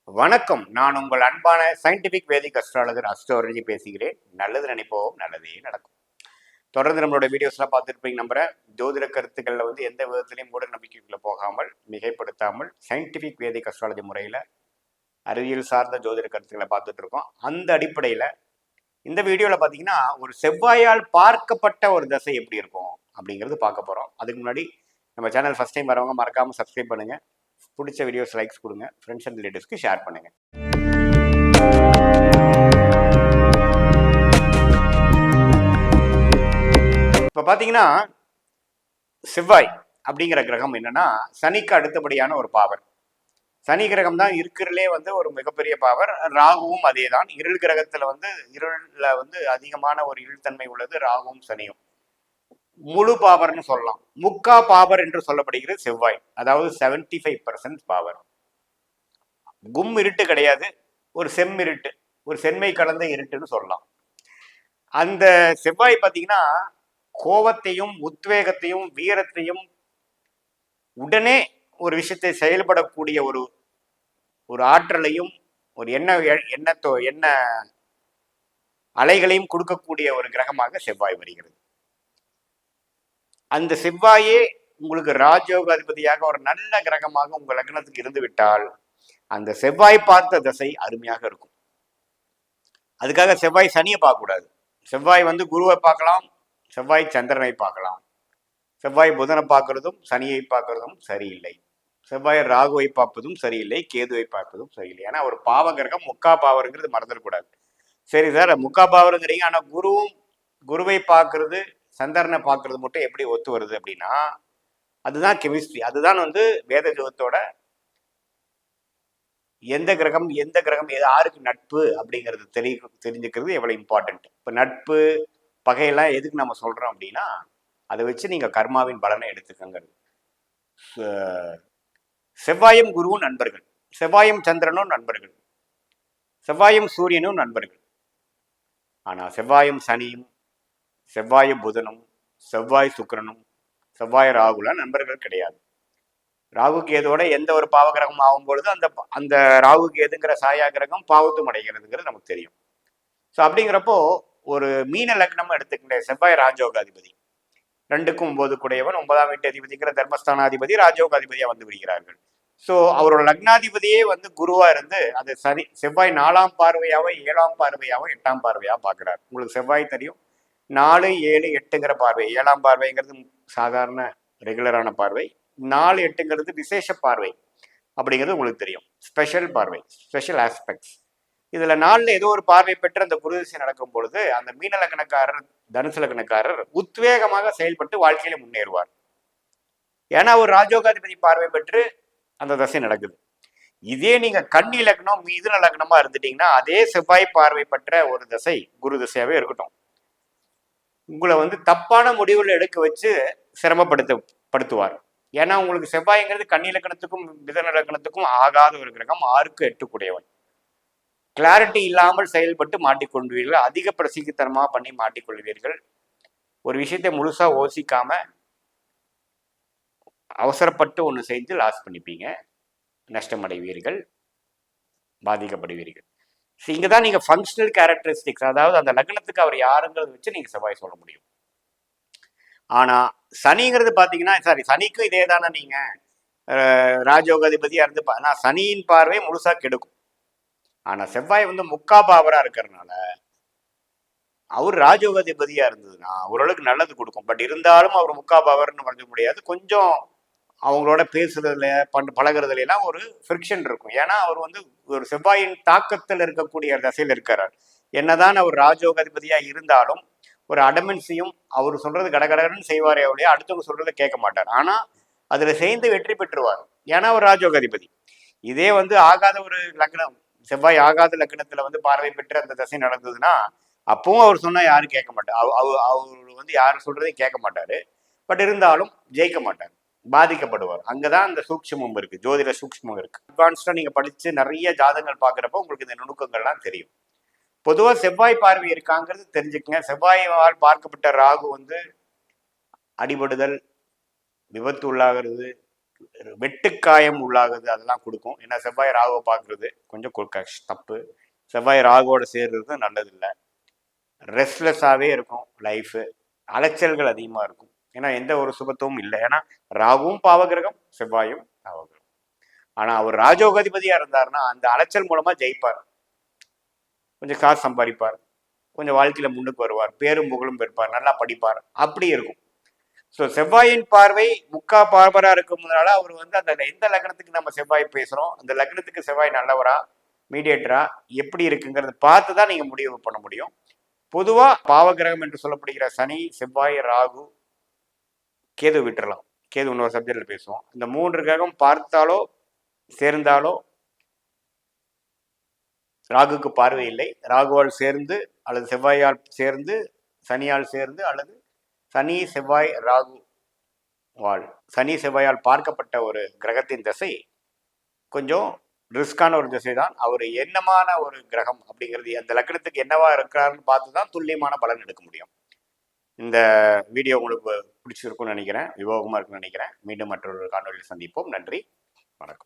வணக்கம். நான் உங்கள் அன்பான சயின்டிபிக் வேதிக் அஸ்ட்ராலஜர் அஸ்ட்ரோலஜி பேசுகிறேன். நல்லது நினைப்போம், நல்லதே நடக்கும். தொடர்ந்து நம்மளோட வீடியோஸ்லாம் பார்த்துருப்பீங்க நம்புறேன். ஜோதிட கருத்துக்களில் எந்த விதத்திலையும் மூட நம்பிக்கைக்குள்ள போகாமல், மிகைப்படுத்தாமல் சயின்டிபிக் வேதிக் அஸ்ட்ராலஜி முறையில் அறிவியல் சார்ந்த ஜோதிட கருத்துக்களை பார்த்துட்டு இருக்கோம். அந்த அடிப்படையில் இந்த வீடியோவில் பார்த்தீங்கன்னா ஒரு செவ்வாயால் பார்க்கப்பட்ட ஒரு தசை எப்படி இருக்கும் அப்படிங்கிறது பார்க்க போகிறோம். அதுக்கு முன்னாடி நம்ம சேனல் ஃபஸ்ட் டைம் வரவங்க மறக்காமல் சப்ஸ்கிரைப் பண்ணுங்கள். பிடிச்ச வீடியோஸ் லைக்ஸ் கொடுங்க, ஃப்ரெண்ட்ஸ் அண்ட் ரிலேட்டிவ்ஸ்க்கு ஷேர் பண்ணுங்க. இப்போ பார்த்தீங்கன்னா செவ்வாய் அப்படிங்கிற கிரகம் என்னன்னா சனிக்கு அடுத்தபடியான ஒரு பாவர். சனி கிரகம் தான் இருக்கிறதுலே ஒரு மிகப்பெரிய பாவர். ராகுவும் அதே தான். இருள் கிரகத்துல இருளில் அதிகமான ஒரு இருள்தன்மை உள்ளது ராகுவும் சனியும். முழு பாவர்னு சொல்லலாம். முக்கா பாவர் என்று சொல்லப்படுகிறது செவ்வாய். அதாவது 75% பாவர். கும் இருட்டு கிடையாது, ஒரு செம்மிருட்டு, ஒரு செம்மை கலந்த இருட்டுன்னு சொல்லலாம். அந்த செவ்வாய் பார்த்தீங்கன்னா கோபத்தையும் உத்வேகத்தையும் வீரத்தையும் உடனே ஒரு விஷயத்தை செயல்படக்கூடிய ஒரு ஆற்றலையும் ஒரு எண்ண அலைகளையும் கொடுக்கக்கூடிய ஒரு கிரகமாக செவ்வாய் வருகிறது. அந்த செவ்வாயே உங்களுக்கு ராஜயோக அதிபதியாக ஒரு நல்ல கிரகமாக உங்கள் லக்னத்துக்கு இருந்து விட்டால் அந்த செவ்வாய் பார்த்த தசை அருமையாக இருக்கும். அதுக்காக செவ்வாய் சனியை பார்க்கக்கூடாது. செவ்வாய் குருவை பார்க்கலாம், செவ்வாய் சந்திரனை பார்க்கலாம். செவ்வாய் புதனை பார்க்கறதும் சனியை பார்க்கறதும் சரியில்லை. செவ்வாய் ராகுவை பார்ப்பதும் சரியில்லை, கேதுவை பார்ப்பதும் சரியில்லை. ஏன்னா ஒரு பாவ கிரகம் முக்கா பாவருங்கிறது மறந்துடக்கூடாது. சரி சார், முக்கா பாவருங்கிறீங்க, ஆனால் குருவை பார்க்கறது சந்திரனை பார்க்கறது மட்டும் எப்படி ஒத்து வருது அப்படின்னா அதுதான் கெமிஸ்ட்ரி. அதுதான் வேத ஜோதத்தோட எந்த கிரகம் யாருக்கு நட்பு அப்படிங்கிறது தெரிஞ்சுக்கிறது எவ்வளவு இம்பார்ட்டன்ட். இப்போ நட்பு பகையெல்லாம் எதுக்கு நம்ம சொல்றோம் அப்படின்னா அதை வச்சு நீங்க கர்மாவின் பலனை எடுத்துக்கங்கிறது. செவ்வாயும் குருவும் நண்பர்கள், செவ்வாயும் சந்திரனும் நண்பர்கள், செவ்வாயும் சூரியனும் நண்பர்கள். ஆனா செவ்வாயும் சனியும், செவ்வாய் புதனும், செவ்வாய் சுக்கிரனும், செவ்வாய் ராகுல நண்பர்கள் கிடையாது. ராகு கேதுவோட எந்த ஒரு பாவ கிரகம் ஆகும் பொழுது அந்த ராகு கேதுங்கிற சாயா கிரகம் பாவத்தும் அடைகிறதுங்கிறது நமக்கு தெரியும். ஸோ அப்படிங்கிறப்போ ஒரு மீன லக்னம் எடுத்துக்கிட்ட செவ்வாய் ராஜயோகாதிபதி, 2க்கும் 9 கூடையவன், 9ஆம் வீட்டு அதிபதிங்கிற தர்மஸ்தானாதிபதி ராஜயோகாதிபதியா வந்து விடுகிறார்கள். ஸோ அவரோட லக்னாதிபதியே குருவா இருந்து அது செவ்வாய் 4ஆம் பார்வையாவோ 7ஆம் பார்வையாவோ 8ஆம் பார்வையா பார்க்கிறார். உங்களுக்கு செவ்வாய் தெரியும், 4, 7, 8ங்கிற பார்வை. 7ஆம் பார்வைங்கிறது சாதாரண ரெகுலரான பார்வை, 4, 8ங்கிறது விசேஷ பார்வை அப்படிங்கிறது உங்களுக்கு தெரியும். ஸ்பெஷல் பார்வை, ஸ்பெஷல் ஆஸ்பெக்ட்ஸ். இதுல 4ல் ஏதோ ஒரு பார்வை பெற்று அந்த குரு திசை நடக்கும் பொழுது அந்த மீன லக்னக்காரர், தனுசு லக்னக்காரர் உத்வேகமாக செயல்பட்டு வாழ்க்கையில முன்னேறுவார். ஏன்னா ஒரு ராஜயோகாதிபதி பார்வை பெற்று அந்த தசை நடக்குது. இதே நீங்க கன்னி லக்னம் மிதுன லக்னமா இருந்துட்டீங்கன்னா அதே செவ்வாய் பார்வை பெற்ற ஒரு தசை குரு திசையாவே இருக்கட்டும், உங்களை தப்பான முடிவுகள் எடுக்க வச்சு சிரமப்படுத்துவார். ஏன்னா உங்களுக்கு செவ்வாய்ங்கிறது கன்னி லக்னத்துக்கும் மிதுன லக்னத்துக்கும் ஆகாத ஒரு கிரகம், 6க்கு 8 கூடையவன். கிளாரிட்டி இல்லாமல் செயல்பட்டு மாட்டிக்கொள்வீர்கள், அதிக பிரசித்தனமா பண்ணி மாட்டிக்கொள்வீர்கள். ஒரு விஷயத்தை முழுசா யோசிக்காம அவசரப்பட்டு ஒன்று செஞ்சு லாஸ் பண்ணிப்பீங்க, நஷ்டமடைவீர்கள், பாதிக்கப்படுவீர்கள். இங்கதான் நீங்க ஃபங்க்ஷனல் கேரக்டரிஸ்டிக்ஸ், அதாவது அந்த லக்னத்துக்கு அவர் யாருங்கிறத வச்சு நீங்க செவ்வாய் சொல்ல முடியும். ஆனா சனிங்கிறது பாத்தீங்கன்னா, சனிக்கும் இதே தானே, நீங்க ராஜயோகாதிபதியா இருந்து சனியின் பார்வை முழுசா கெடுக்கும். ஆனா செவ்வாய் முக்கா பாவரா இருக்கிறதுனால அவர் ராஜயோகாதிபதியா இருந்ததுன்னா ஓரளவுக்கு நல்லது கொடுக்கும். பட் இருந்தாலும் அவர் முக்கா பாவர்னு வர முடியாது. கொஞ்சம் அவங்களோட பேசுறதுல பழகிறதுல எல்லாம் ஒரு ஃப்ரிக்ஷன் இருக்கும். ஏன்னா அவர் ஒரு செவ்வாயின் தாக்கத்தில் இருக்கக்கூடிய தசையில் இருக்கிறார். என்னதான் அவர் ராஜயோகாதிபதியா இருந்தாலும் ஒரு அடமென்சியும், அவர் சொல்றது கடகடன்னு செய்வாரே அவளையே அடுத்தவங்க சொல்றதை கேட்க மாட்டார். ஆனா அதுல சேர்ந்து வெற்றி பெற்றுவார். ஏன்னா அவர் ராஜயோகாதிபதி. இதே ஆகாத ஒரு லக்னம், செவ்வாய் ஆகாத லக்னத்துல பார்வை பெற்று அந்த தசை நடந்ததுன்னா அப்பவும் அவர் சொன்னா யாரும் கேட்க மாட்டார். அவர் யாரும் சொல்றதையும் கேட்க மாட்டாரு. பட் இருந்தாலும் ஜெயிக்க மாட்டார், பாதிக்கப்படுவார். அங்கதான் அந்த சூக்ஷ்மம் இருக்கு, ஜோதிட சூக்ஷ்மம் இருக்கு. அட்வான்ஸ்டா நீங்க படிச்சு நிறைய ஜாதகங்கள் பாக்குறப்ப உங்களுக்கு இந்த நுணுக்கங்கள்லாம் தெரியும். பொதுவா செவ்வாய் பார்வை இருக்காங்கிறது தெரிஞ்சுக்கங்க. செவ்வாயால் பார்க்கப்பட்ட ராகு அடிபடுதல், விபத்து உள்ளாகிறது, வெட்டுக்காயம் உள்ளாகுது, அதெல்லாம் கொடுக்கும். ஏன்னா செவ்வாய் ராகுவை பார்க்குறது கொஞ்சம் தப்பு. செவ்வாய் ராகுவோட சேர்றது நல்லதில்லை. ரெஸ்ட்லெஸ்ஸாகவே இருக்கும் லைஃபு. அலைச்சல்கள் அதிகமாக இருக்கும். ஏன்னா எந்த ஒரு சுபத்துவமும் இல்லை. ஏன்னா ராகுவும் பாவகிரகம், செவ்வாயும் பாவகிரகம். ஆனால் அவர் ராஜோகாதிபதியாக இருந்தாருன்னா அந்த அலைச்சல் மூலமாக ஜெயிப்பார். கொஞ்சம் காசு சம்பாதிப்பார், கொஞ்சம் வாழ்க்கையில் முன்னுக்கு வருவார், பேரும் புகழும் பெற்பார், நல்லா படிப்பார், அப்படி இருக்கும். ஸோ செவ்வாயின் பார்வை முக்கா பார்வராக இருக்கும்னால அவர் வந்து அந்த எந்த லக்னத்துக்கு நம்ம செவ்வாய் பேசுகிறோம், அந்த லக்னத்துக்கு செவ்வாய் நல்லவரா மீடியேட்டரா எப்படி இருக்குங்கிறத பார்த்து தான் நீங்கள் முடிவு பண்ண முடியும். பொதுவாக பாவகிரகம் என்று சொல்லப்படுகிற சனி, செவ்வாய், ராகு, கேது விட்டுறலாம். கேது இன்னொரு சப்ஜெக்டில் பேசுவோம். இந்த 3 கிரகம் பார்த்தாலோ சேர்ந்தாலோ, ராகுக்கு பார்வை இல்லை, ராகுவால் சேர்ந்து அல்லது செவ்வாயால் சேர்ந்து, சனியால் சேர்ந்து, அல்லது சனி செவ்வாய் ராகு சனி செவ்வாயால் பார்க்கப்பட்ட ஒரு கிரகத்தின் திசை கொஞ்சம் ரிஸ்கான ஒரு திசை தான். அவர் என்னமான ஒரு கிரகம் அப்படிங்கிறது அந்த லக்னத்துக்கு என்னவா இருக்கிறாருன்னு பார்த்து தான் துல்லியமான பலன் எடுக்க முடியும். இந்த வீடியோ உங்களுக்கு பிடிச்சிருக்கும்னு நினைக்கிறேன், விவோகமாக இருக்குன்னு நினைக்கிறேன். மீண்டும் மற்றொரு காணொலியில் சந்திப்போம். நன்றி, வணக்கம்.